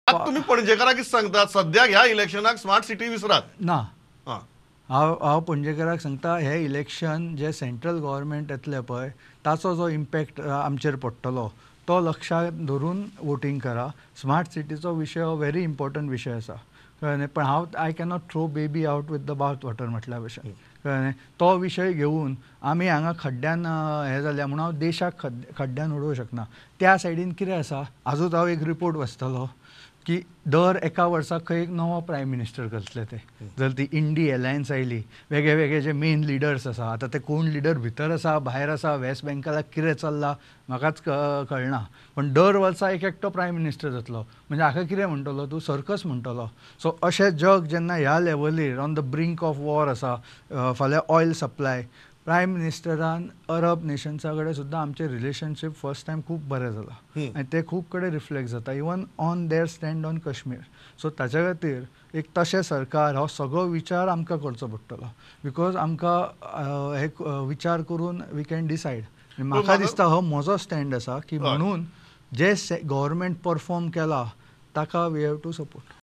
आता तुम्ही पणजेकाराक कितें सांगतात सद्याक ह्या इलेक्शनाक स्मार्ट सिटी विसरात ना हां हांव पणजेकाराक सांगता हे इलेक्शन जे सेंट्रल गव्हर्मेंट येतले पळय ताचो जो इम्पॅक्ट आमचेर पडटलो तो लक्षांत धरून वोटींग करा. स्मार्ट सिटीचो विशय हो व्हेरी इम्पॉर्टंट विशय आसा कळ्ळें. पण I cannot throw baby out with the bath water म्हटल्या भशेन कळ्ळें. तो विशय घेवन आमी हांगा खड्ड्यान हें जाल्या म्हणून हांव देशाक खड्ड्यान उडोवंक शकना. त्या सायडीन कितें आसा आजूच हांव एक रिपोर्ट वाचतालो की दर एका वर्साक खंय एक नवो प्रायम मिनिस्टर करतले ते जर ती इंडी एलायन्स आयली. वेगळे वेगळे जे मेन लिडर्स आसा आतां ते कोण लिडर भितर आसा भायर आसा वेस्ट बेंगालाक कितें चल्लां म्हाकाच कळना. पण दर वर्सा एक एकटो प्रायम मिनिस्टर जातलो म्हणजे हाका कितें म्हणटलो तूं सर्कस म्हणटलो. सो अशें जग जेन्ना ह्या लेवलीर on the brink of war आसा फाल्यां ऑयल सप्लाय प्रायम मिनिस्टरान अरब नेशन्सा कडेन सुद्दां आमचें रिलेशनशीप फर्स्ट टायम खूब बरें जालां आनी ते खूब कडेन रिफ्लेक्ट जाता even on there stand on Kashmir. So ताच्या खातीर एक तशें सरकार हो सगळो विचार आमकां करचो पडटलो बिकॉज आमकां हे विचार करून वी कॅन डिसायड. म्हाका दिसता हो म्हजो स्टँड आसा की म्हणून जे गव्हर्मेंट परफॉर्म केला ताका वी हॅव टू सपोर्ट.